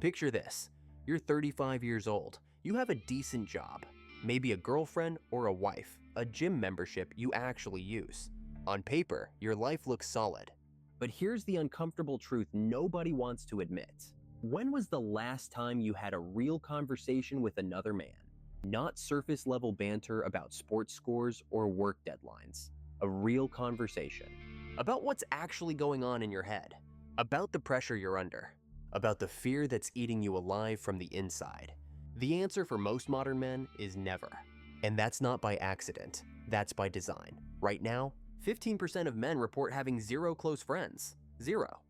Picture this. You're 35 years old. You have a decent job, maybe a girlfriend or a wife, a gym membership you actually use. On paper, your life looks solid. But here's the uncomfortable truth nobody wants to admit. When was the last time you had a real conversation with another man? Not surface-level banter about sports scores or work deadlines. A real conversation. About what's actually going on in your head. About the pressure you're under. About the fear that's eating you alive from the inside. The answer for most modern men is never. And that's not by accident. That's by design. Right now, 15% of men report having zero close friends. Zero.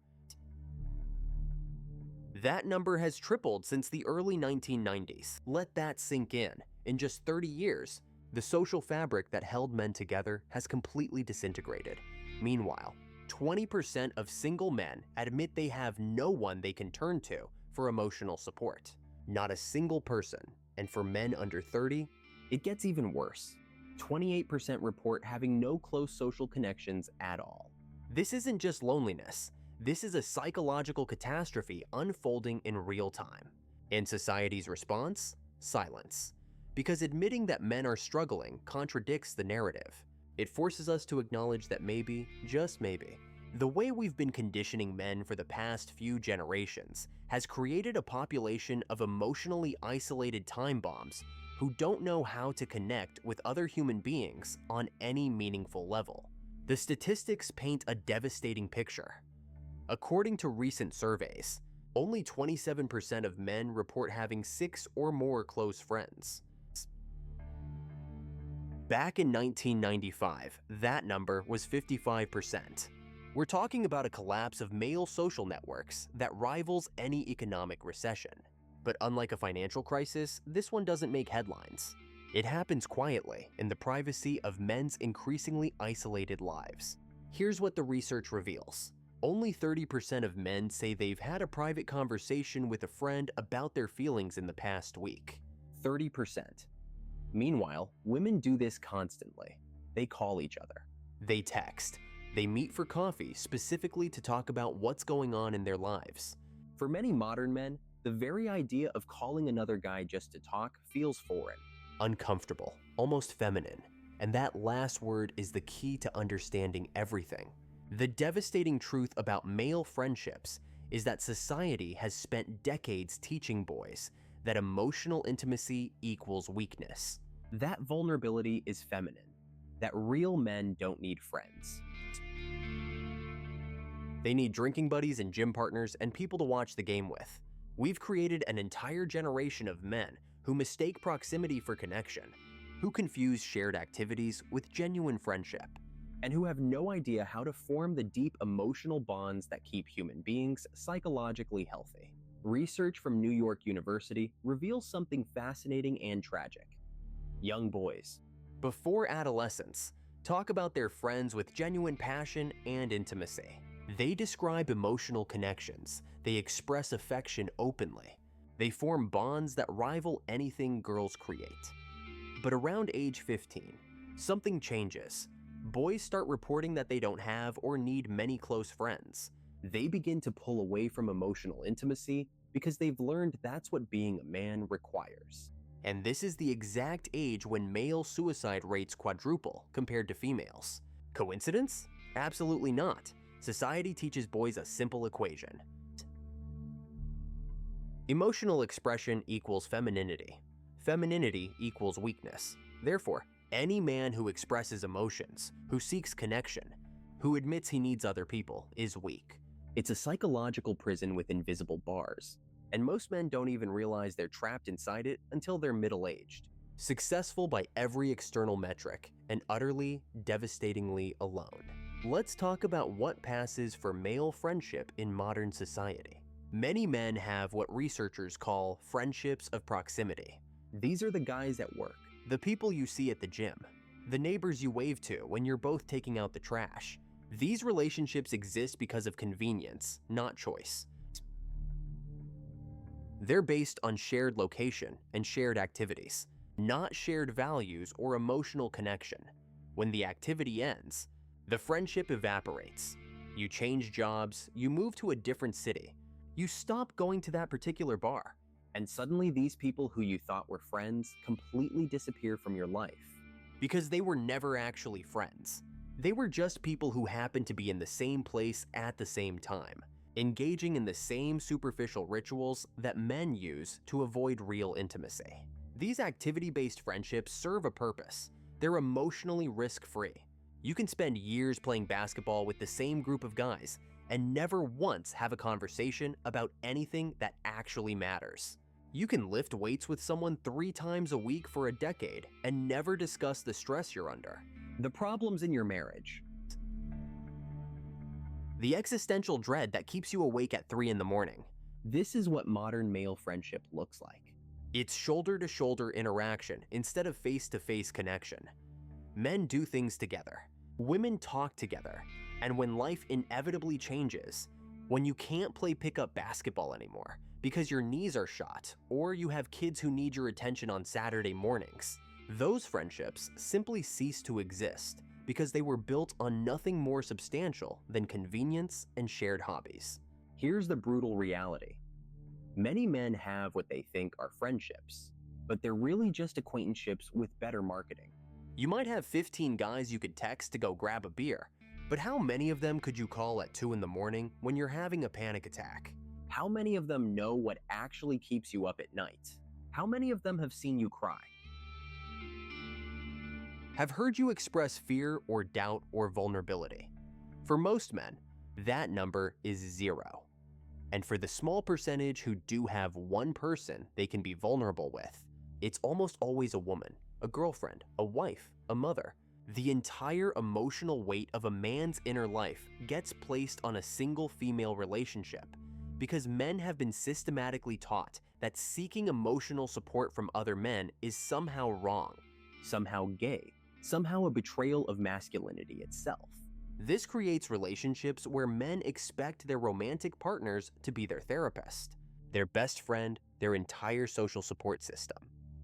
That number has tripled since the early 1990s. Let that sink in. In just 30 years, the social fabric that held men together has completely disintegrated. Meanwhile, 20% of single men admit they have no one they can turn to for emotional support. Not a single person. And for men under 30, it gets even worse. 28% report having no close social connections at all. This isn't just loneliness. This is a psychological catastrophe unfolding in real time. And society's response? Silence. Because admitting that men are struggling contradicts the narrative. It forces us to acknowledge that maybe, just maybe, the way we've been conditioning men for the past few generations has created a population of emotionally isolated time bombs who don't know how to connect with other human beings on any meaningful level. The statistics paint a devastating picture. According to recent surveys, only 27% of men report having 6 or more close friends. Back in 1995, that number was 55%. We're talking about a collapse of male social networks that rivals any economic recession. But unlike a financial crisis, this one doesn't make headlines. It happens quietly in the privacy of men's increasingly isolated lives. Here's what the research reveals. Only 30% of men say they've had a private conversation with a friend about their feelings in the past week. 30%. Meanwhile, women do this constantly. They call each other. They text. They meet for coffee specifically to talk about what's going on in their lives. For many modern men, the very idea of calling another guy just to talk feels foreign, uncomfortable, almost feminine. And that last word is the key to understanding everything. The devastating truth about male friendships is that society has spent decades teaching boys that emotional intimacy equals weakness. That vulnerability is feminine. That real men don't need friends. They need drinking buddies and gym partners and people to watch the game with. We've created an entire generation of men who mistake proximity for connection, who confuse shared activities with genuine friendship, and who have no idea how to form the deep emotional bonds that keep human beings psychologically healthy. Research from New York University reveals something fascinating and tragic. Young boys, before adolescence, talk about their friends with genuine passion and intimacy. They describe emotional connections. They express affection openly. They form bonds that rival anything girls create. But around age 15, something changes. Boys start reporting that they don't have or need many close friends. They begin to pull away from emotional intimacy because they've learned that's what being a man requires. And this is the exact age when male suicide rates quadruple compared to females. Coincidence? Absolutely not. Society teaches boys a simple equation. Emotional expression equals femininity. Femininity equals weakness. Therefore, any man who expresses emotions, who seeks connection, who admits he needs other people, is weak. It's a psychological prison with invisible bars, and most men don't even realize they're trapped inside it until they're middle-aged, successful by every external metric, and utterly, devastatingly alone. Let's talk about what passes for male friendship in modern society. Many men have what researchers call friendships of proximity. These are the guys at work, the people you see at the gym, the neighbors you wave to when you're both taking out the trash. These relationships exist because of convenience, not choice. They're based on shared location and shared activities, not shared values or emotional connection. When the activity ends, the friendship evaporates. You change jobs, you move to a different city, You stop going to that particular bar. And suddenly these people who you thought were friends completely disappear from your life. Because they were never actually friends. They were just people who happened to be in the same place at the same time, engaging in the same superficial rituals that men use to avoid real intimacy. These activity-based friendships serve a purpose. They're emotionally risk-free. You can spend years playing basketball with the same group of guys and never once have a conversation about anything that actually matters. You can lift weights with someone 3 times a week for a decade and never discuss the stress you're under. The problems in your marriage. The existential dread that keeps you awake at 3 in the morning. This is what modern male friendship looks like. It's shoulder-to-shoulder interaction instead of face-to-face connection. Men do things together. Women talk together. And when life inevitably changes, when you can't play pickup basketball anymore because your knees are shot, or you have kids who need your attention on Saturday mornings, those friendships simply cease to exist because they were built on nothing more substantial than convenience and shared hobbies. Here's the brutal reality. Many men have what they think are friendships, but they're really just acquaintanceships with better marketing. You might have 15 guys you could text to go grab a beer, but how many of them could you call at 2 in the morning when you're having a panic attack? How many of them know what actually keeps you up at night? How many of them have seen you cry? Have heard you express fear or doubt or vulnerability? For most men, that number is 0. And for the small percentage who do have one person they can be vulnerable with, it's almost always a woman, a girlfriend, a wife, a mother. The entire emotional weight of a man's inner life gets placed on a single female relationship because men have been systematically taught that seeking emotional support from other men is somehow wrong, somehow gay, somehow a betrayal of masculinity itself. This creates relationships where men expect their romantic partners to be their therapist, their best friend, their entire social support system.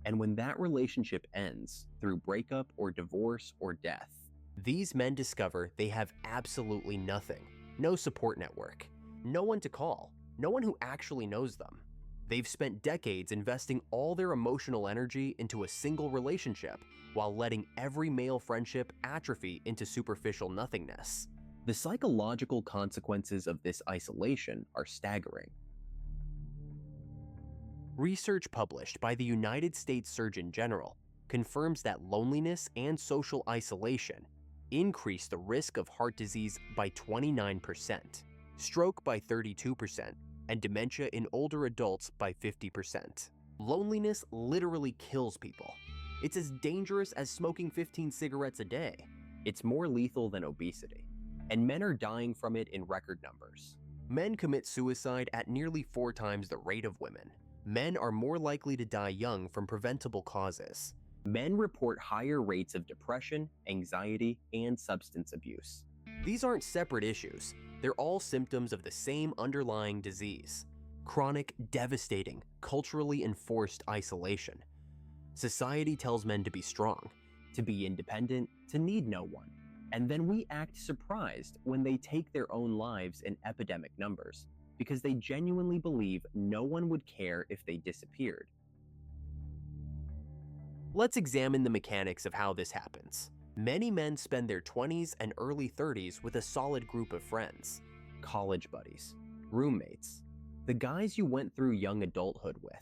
And when that relationship ends through breakup or divorce or death, these men discover they have absolutely nothing. No support network, no one to call, no one who actually knows them. They've spent decades investing all their emotional energy into a single relationship while letting every male friendship atrophy into superficial nothingness. The psychological consequences of this isolation are staggering. Research published by the United States Surgeon General confirms that loneliness and social isolation increase the risk of heart disease by 29%, stroke by 32%, and dementia in older adults by 50%. Loneliness literally kills people. It's as dangerous as smoking 15 cigarettes a day. It's more lethal than obesity, and men are dying from it in record numbers. Men commit suicide at nearly 4 times the rate of women. Men are more likely to die young from preventable causes. Men report higher rates of depression, anxiety, and substance abuse. These aren't separate issues. They're all symptoms of the same underlying disease: chronic, devastating, culturally enforced isolation. Society tells men to be strong, to be independent, to need no one. And then we act surprised when they take their own lives in epidemic numbers, because they genuinely believe no one would care if they disappeared. Let's examine the mechanics of how this happens. Many men spend their 20s and early 30s with a solid group of friends. College buddies, roommates, the guys you went through young adulthood with.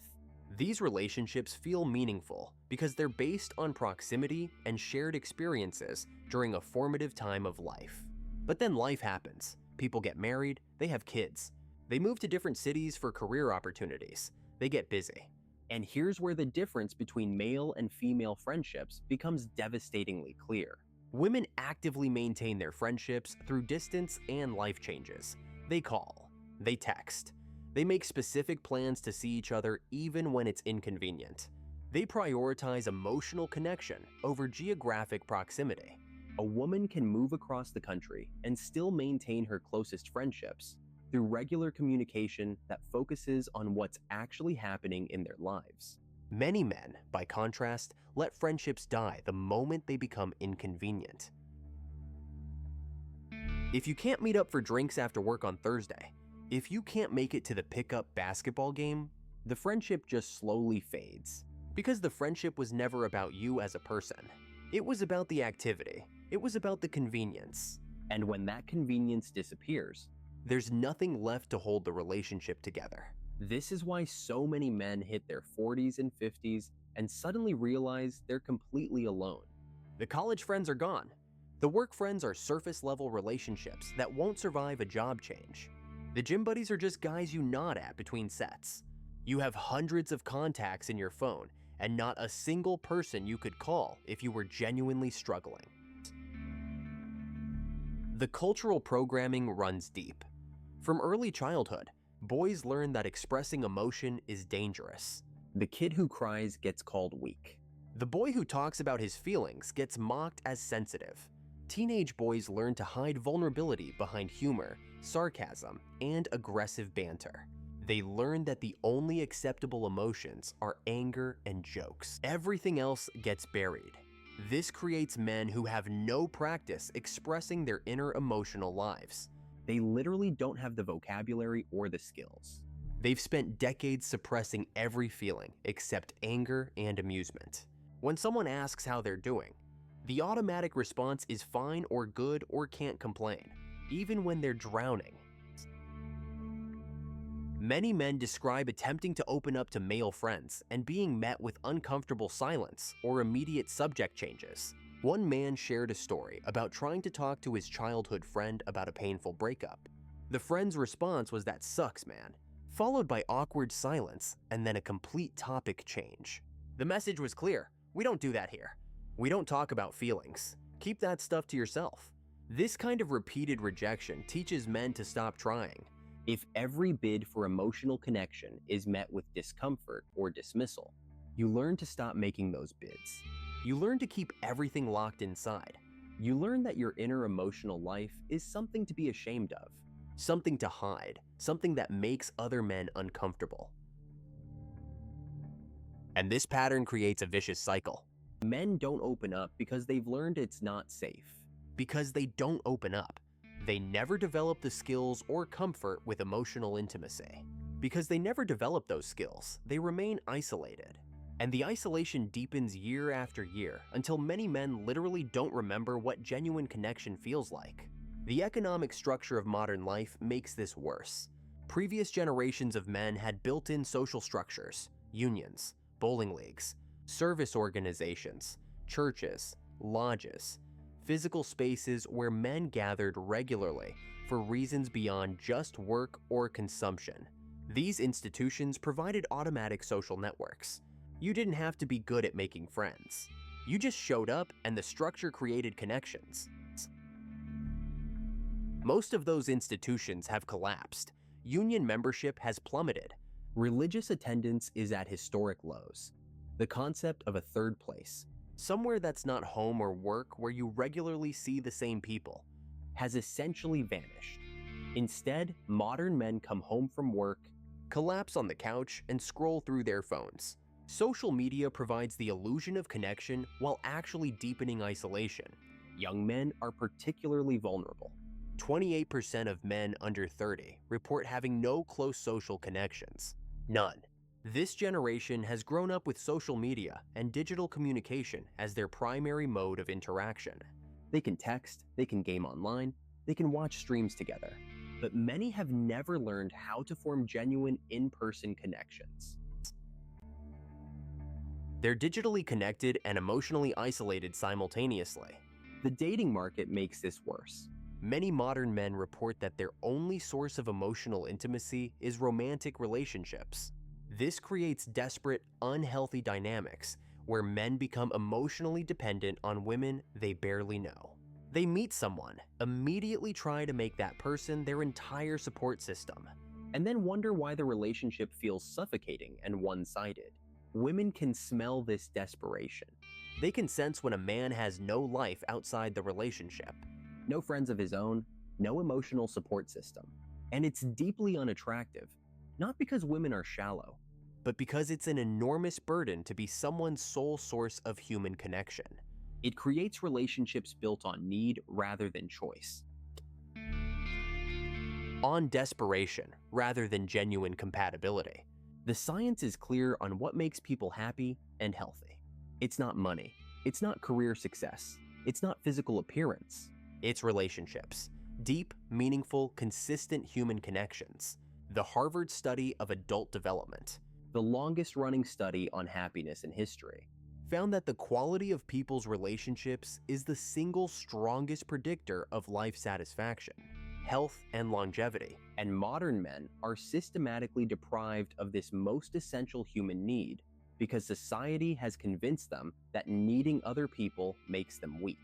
These relationships feel meaningful because they're based on proximity and shared experiences during a formative time of life. But then life happens. People get married, they have kids. They move to different cities for career opportunities. They get busy. And here's where the difference between male and female friendships becomes devastatingly clear. Women actively maintain their friendships through distance and life changes. They call, they text, they make specific plans to see each other even when it's inconvenient. They prioritize emotional connection over geographic proximity. A woman can move across the country and still maintain her closest friendships through regular communication that focuses on what's actually happening in their lives. Many men, by contrast, let friendships die the moment they become inconvenient. If you can't meet up for drinks after work on Thursday, If you can't make it to the pickup basketball game, the friendship just slowly fades. because the friendship was never about you as a person. It was about the activity. It was about the convenience. And when that convenience disappears, There's nothing left to hold the relationship together. this is why so many men hit their 40s and 50s and suddenly realize they're completely alone. The college friends are gone. The work friends are surface-level relationships that won't survive a job change. The gym buddies are just guys you nod at between sets. You have hundreds of contacts in your phone and not a single person you could call if you were genuinely struggling. The cultural programming runs deep. From early childhood, boys learn that expressing emotion is dangerous. The kid who cries gets called weak. The boy who talks about his feelings gets mocked as sensitive. Teenage boys learn to hide vulnerability behind humor, sarcasm, and aggressive banter. They learn that the only acceptable emotions are anger and jokes. Everything else gets buried. This creates men who have no practice expressing their inner emotional lives. They literally don't have the vocabulary or the skills. They've spent decades suppressing every feeling except anger and amusement. When someone asks how they're doing, the automatic response is fine or good or can't complain, even when they're drowning. Many men describe attempting to open up to male friends and being met with uncomfortable silence or immediate subject changes. One man shared a story about trying to talk to his childhood friend about a painful breakup. The friend's response was, "That sucks, man," followed by awkward silence and then a complete topic change. The message was clear: we don't do that here. We don't talk about feelings. Keep that stuff to yourself. This kind of repeated rejection teaches men to stop trying. If every bid for emotional connection is met with discomfort or dismissal, you learn to stop making those bids. You learn to keep everything locked inside. You learn that your inner emotional life is something to be ashamed of. Something to hide, something that makes other men uncomfortable. And this pattern creates a vicious cycle. Men don't open up because they've learned it's not safe. Because they don't open up, they never develop the skills or comfort with emotional intimacy. Because they never develop those skills, they remain isolated. And the isolation deepens year after year until many men literally don't remember what genuine connection feels like. The economic structure of modern life makes this worse. Previous generations of men had built-in social structures, unions, bowling leagues, service organizations, churches, lodges, physical spaces where men gathered regularly for reasons beyond just work or consumption. These institutions provided automatic social networks. You didn't have to be good at making friends. You just showed up and the structure created connections. Most of those institutions have collapsed. Union membership has plummeted. Religious attendance is at historic lows. The concept of a third place, Somewhere that's not home or work where you regularly see the same people, has essentially vanished. Instead, modern men come home from work, collapse on the couch, and scroll through their phones. Social media provides the illusion of connection while actually deepening isolation. young men are particularly vulnerable. 28% of men under 30 report having no close social connections. None. This generation has grown up with social media and digital communication as their primary mode of interaction. They can text, they can game online, they can watch streams together, but many have never learned how to form genuine in-person connections. They're digitally connected and emotionally isolated simultaneously. The dating market makes this worse. Many modern men report that their only source of emotional intimacy is romantic relationships. This creates desperate, unhealthy dynamics where men become emotionally dependent on women they barely know. They meet someone, immediately try to make that person their entire support system, And then wonder why the relationship feels suffocating and one-sided. Women can smell this desperation. They can sense when a man has no life outside the relationship. No friends of his own, no emotional support system. And it's deeply unattractive, not because women are shallow, but because it's an enormous burden to be someone's sole source of human connection. It creates relationships built on need rather than choice. on desperation rather than genuine compatibility. The science is clear on what makes people happy and healthy. It's not money. It's not career success. It's not physical appearance. It's relationships. Deep, meaningful, consistent human connections. The Harvard Study of Adult Development, the longest-running study on happiness in history, found that the quality of people's relationships is the single strongest predictor of life satisfaction, health, and longevity. And modern men are systematically deprived of this most essential human need because society has convinced them that needing other people makes them weak.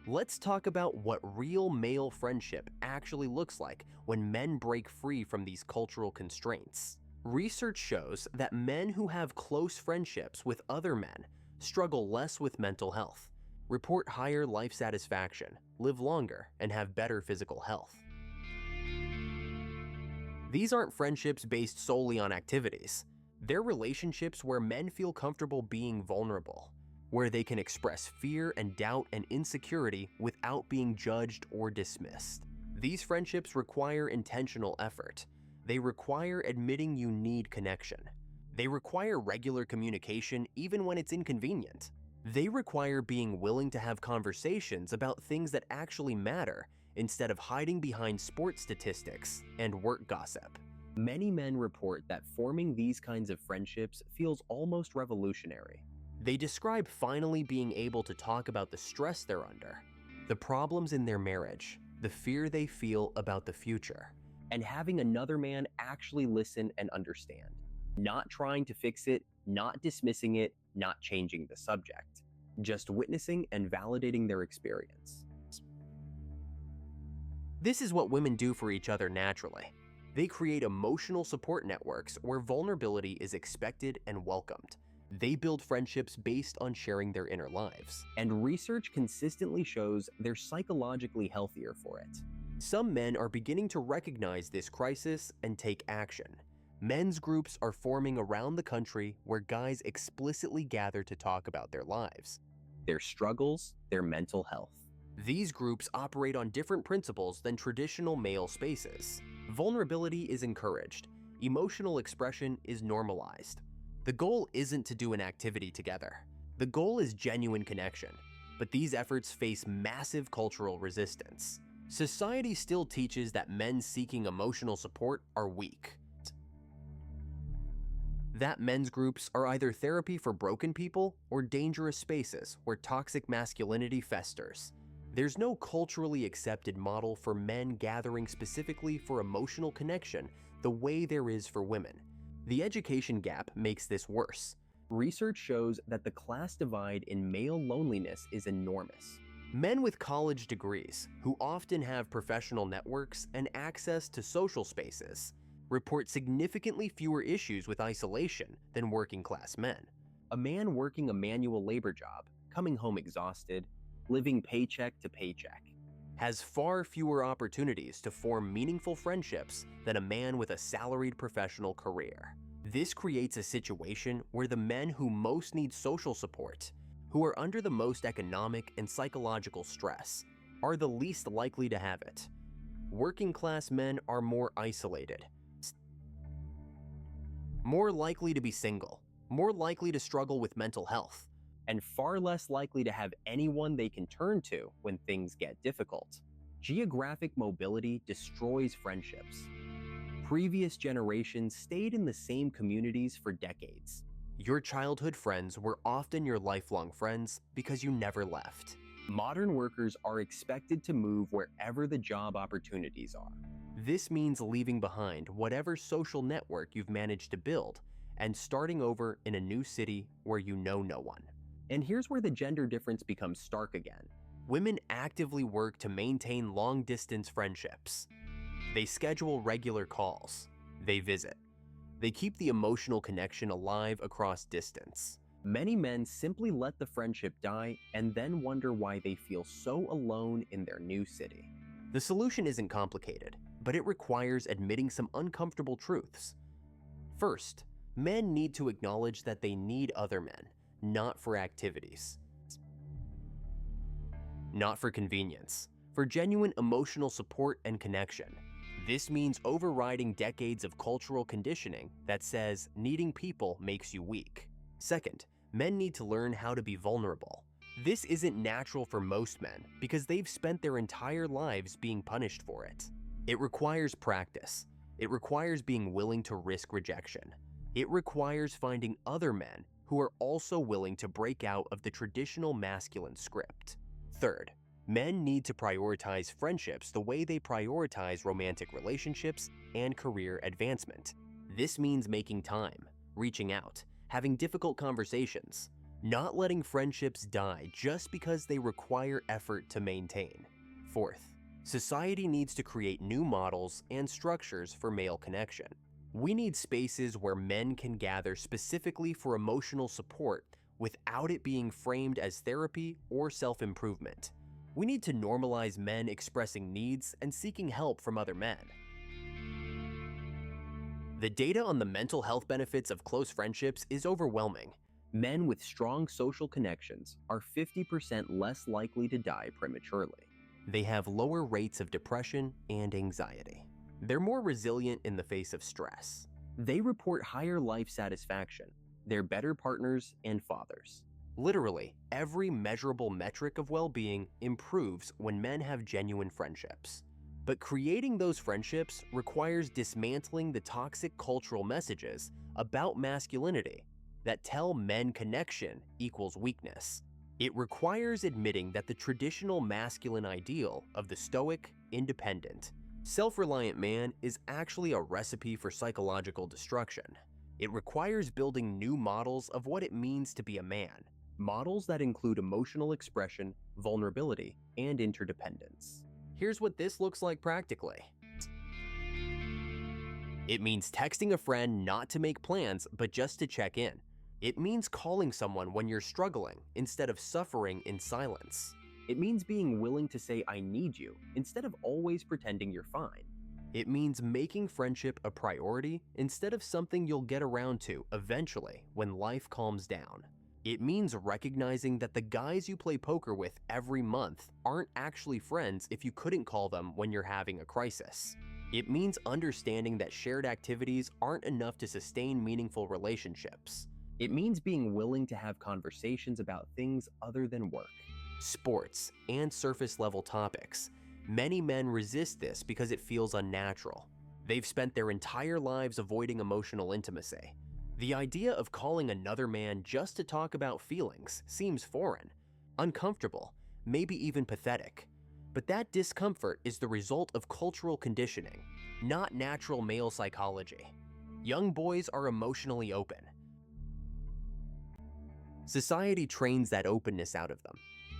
Let's talk about what real male friendship actually looks like when men break free from these cultural constraints. Research shows that men who have close friendships with other men struggle less with mental health, report higher life satisfaction, live longer, and have better physical health. These aren't friendships based solely on activities. They're relationships where men feel comfortable being vulnerable, where they can express fear and doubt and insecurity without being judged or dismissed. These friendships require intentional effort. They require admitting you need connection. They require regular communication even when it's inconvenient. They require being willing to have conversations about things that actually matter instead of hiding behind sports statistics and work gossip. Many men report that forming these kinds of friendships feels almost revolutionary. They describe finally being able to talk about the stress they're under, the problems in their marriage, the fear they feel about the future, and having another man actually listen and understand. Not trying to fix it, not dismissing it, not changing the subject. Just witnessing and validating their experience. This is what women do for each other naturally. They create emotional support networks where vulnerability is expected and welcomed. They build friendships based on sharing their inner lives. And research consistently shows they're psychologically healthier for it. Some men are beginning to recognize this crisis and take action. Men's groups are forming around the country where guys explicitly gather to talk about their lives, their struggles, their mental health. These groups operate on different principles than traditional male spaces. Vulnerability is encouraged. Emotional expression is normalized. The goal isn't to do an activity together. The goal is genuine connection, but these efforts face massive cultural resistance. Society still teaches that men seeking emotional support are weak. That men's groups are either therapy for broken people or dangerous spaces where toxic masculinity festers. There's no culturally accepted model for men gathering specifically for emotional connection the way there is for women. The education gap makes this worse. Research shows that the class divide in male loneliness is enormous. Men with college degrees, who often have professional networks and access to social spaces, report significantly fewer issues with isolation than working-class men. A man working a manual labor job, coming home exhausted, living paycheck to paycheck, has far fewer opportunities to form meaningful friendships than a man with a salaried professional career. This creates a situation where the men who most need social support, who are under the most economic and psychological stress, are the least likely to have it. Working-class men are more isolated, more likely to be single, more likely to struggle with mental health, and far less likely to have anyone they can turn to when things get difficult. Geographic mobility destroys friendships. Previous generations stayed in the same communities for decades. Your childhood friends were often your lifelong friends because you never left. Modern workers are expected to move wherever the job opportunities are. This means leaving behind whatever social network you've managed to build and starting over in a new city where you know no one. And here's where the gender difference becomes stark again. Women actively work to maintain long-distance friendships. They schedule regular calls. They visit. They keep the emotional connection alive across distance. Many men simply let the friendship die and then wonder why they feel so alone in their new city. The solution isn't complicated, but it requires admitting some uncomfortable truths. First, men need to acknowledge that they need other men, not for activities, not for convenience, for genuine emotional support and connection. This means overriding decades of cultural conditioning that says needing people makes you weak. Second, men need to learn how to be vulnerable. This isn't natural for most men because they've spent their entire lives being punished for it. It requires practice. It requires being willing to risk rejection. It requires finding other men who are also willing to break out of the traditional masculine script. Third, men need to prioritize friendships the way they prioritize romantic relationships and career advancement. This means making time, reaching out, having difficult conversations, not letting friendships die just because they require effort to maintain. Fourth, society needs to create new models and structures for male connection. We need spaces where men can gather specifically for emotional support without it being framed as therapy or self-improvement. We need to normalize men expressing needs and seeking help from other men. The data on the mental health benefits of close friendships is overwhelming. Men with strong social connections are 50% less likely to die prematurely. They have lower rates of depression and anxiety. They're more resilient in the face of stress. They report higher life satisfaction. They're better partners and fathers. Literally, every measurable metric of well-being improves when men have genuine friendships. But creating those friendships requires dismantling the toxic cultural messages about masculinity that tell men connection equals weakness. It requires admitting that the traditional masculine ideal of the stoic, independent, self-reliant man is actually a recipe for psychological destruction. It requires building new models of what it means to be a man. Models that include emotional expression, vulnerability, and interdependence. Here's what this looks like practically. It means texting a friend not to make plans, but just to check in. It means calling someone when you're struggling instead of suffering in silence. It means being willing to say I need you instead of always pretending you're fine. It means making friendship a priority instead of something you'll get around to eventually when life calms down. It means recognizing that the guys you play poker with every month aren't actually friends if you couldn't call them when you're having a crisis. It means understanding that shared activities aren't enough to sustain meaningful relationships. It means being willing to have conversations about things other than work. Sports, and surface-level topics. Many men resist this because it feels unnatural. They've spent their entire lives avoiding emotional intimacy. The idea of calling another man just to talk about feelings seems foreign, uncomfortable, maybe even pathetic. But that discomfort is the result of cultural conditioning, not natural male psychology. Young boys are emotionally open. Society trains that openness out of them.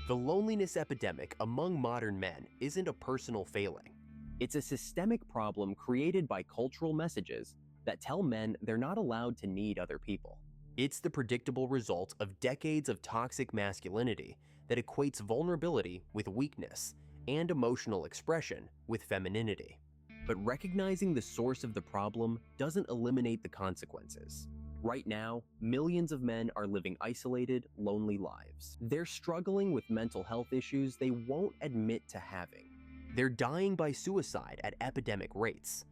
The loneliness epidemic among modern men isn't a personal failing. It's a systemic problem created by cultural messages that tell men they're not allowed to need other people. It's the predictable result of decades of toxic masculinity that equates vulnerability with weakness and emotional expression with femininity. But recognizing the source of the problem doesn't eliminate the consequences. Right now, millions of men are living isolated, lonely lives. They're struggling with mental health issues they won't admit to having. They're dying by suicide at epidemic rates.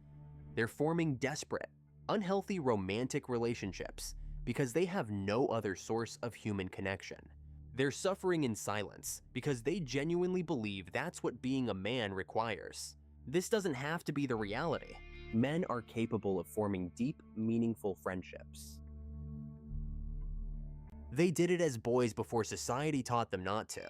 They're forming desperate, unhealthy romantic relationships because they have no other source of human connection. They're suffering in silence because they genuinely believe that's what being a man requires. This doesn't have to be the reality. Men are capable of forming deep, meaningful friendships. They did it as boys before society taught them not to.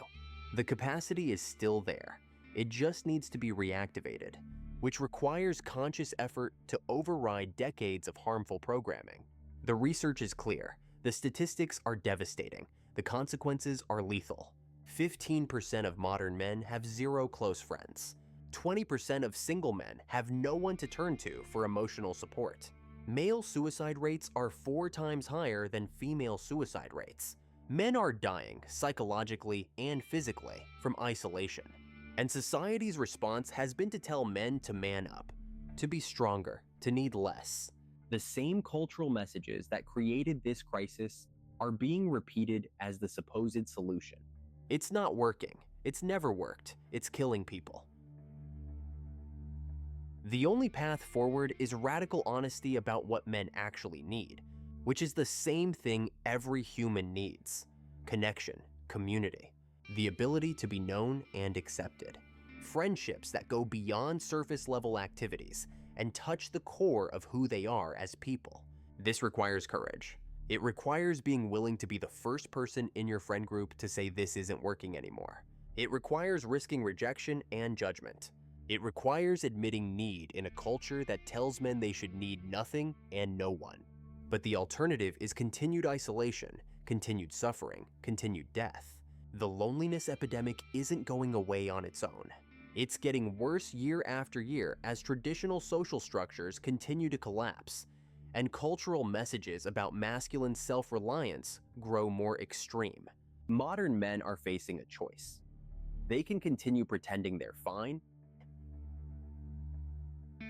The capacity is still there. It just needs to be reactivated, which requires conscious effort to override decades of harmful programming. The research is clear. The statistics are devastating. The consequences are lethal. 15% of modern men have zero close friends. 20% of single men have no one to turn to for emotional support. Male suicide rates are 4 times higher than female suicide rates. Men are dying psychologically and physically from isolation. And society's response has been to tell men to man up, to be stronger, to need less. The same cultural messages that created this crisis are being repeated as the supposed solution. It's not working. It's never worked. It's killing people. The only path forward is radical honesty about what men actually need, which is the same thing every human needs: connection, community, the ability to be known and accepted, friendships that go beyond surface-level activities and touch the core of who they are as people. This requires courage. It requires being willing to be the first person in your friend group to say this isn't working anymore. It requires risking rejection and judgment. It requires admitting need in a culture that tells men they should need nothing and no one. But the alternative is continued isolation, continued suffering, continued death. The loneliness epidemic isn't going away on its own. It's getting worse year after year as traditional social structures continue to collapse, and cultural messages about masculine self-reliance grow more extreme. Modern men are facing a choice. They can continue pretending they're fine,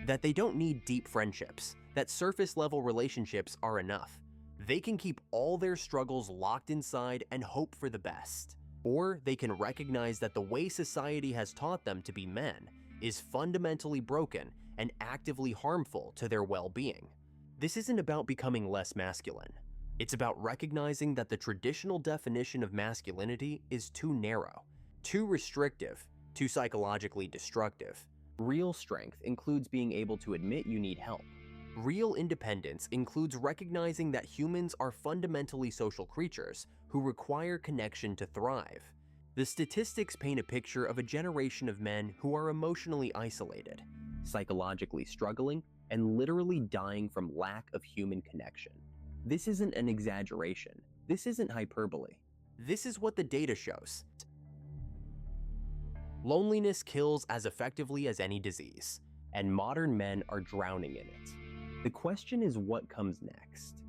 that they don't need deep friendships, that surface-level relationships are enough. They can keep all their struggles locked inside and hope for the best. Or they can recognize that the way society has taught them to be men is fundamentally broken and actively harmful to their well-being. This isn't about becoming less masculine. It's about recognizing that the traditional definition of masculinity is too narrow, too restrictive, too psychologically destructive. Real strength includes being able to admit you need help. Real independence includes recognizing that humans are fundamentally social creatures who require connection to thrive. The statistics paint a picture of a generation of men who are emotionally isolated, psychologically struggling, and literally dying from lack of human connection. This isn't an exaggeration. This isn't hyperbole. This is what the data shows. Loneliness kills as effectively as any disease, and modern men are drowning in it. The question is, what comes next?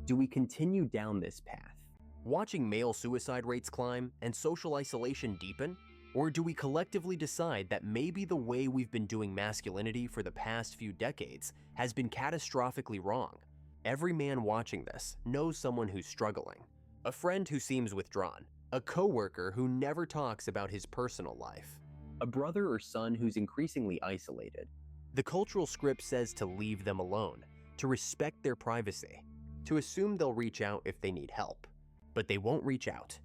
Do we continue down this path, watching male suicide rates climb and social isolation deepen? Or do we collectively decide that maybe the way we've been doing masculinity for the past few decades has been catastrophically wrong? Every man watching this knows someone who's struggling, a friend who seems withdrawn, a coworker who never talks about his personal life, a brother or son who's increasingly isolated. The cultural script says to leave them alone, to respect their privacy, to assume they'll reach out if they need help. But they won't reach out.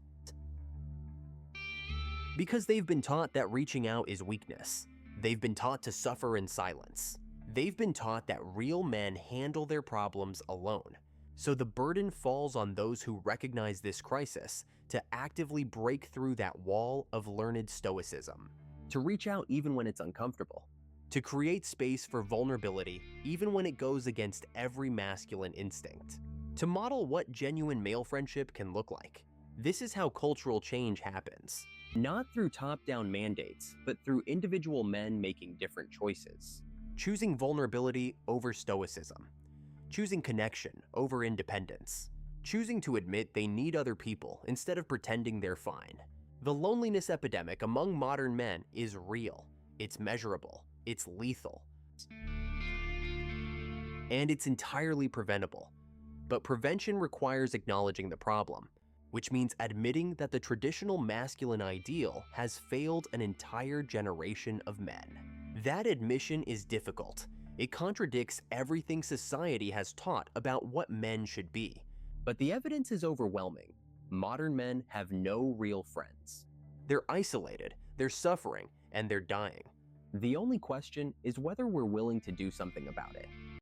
Because they've been taught that reaching out is weakness. They've been taught to suffer in silence. They've been taught that real men handle their problems alone. So the burden falls on those who recognize this crisis to actively break through that wall of learned stoicism. To reach out even when it's uncomfortable. To create space for vulnerability even when it goes against every masculine instinct. To model what genuine male friendship can look like. This is how cultural change happens. Not through top-down mandates, but through individual men making different choices. Choosing vulnerability over stoicism. Choosing connection over independence. Choosing to admit they need other people instead of pretending they're fine. The loneliness epidemic among modern men is real. It's measurable. It's lethal. And it's entirely preventable. But prevention requires acknowledging the problem, which means admitting that the traditional masculine ideal has failed an entire generation of men. That admission is difficult. It contradicts everything society has taught about what men should be. But the evidence is overwhelming. Modern men have no real friends. They're isolated, they're suffering, and they're dying. The only question is whether we're willing to do something about it.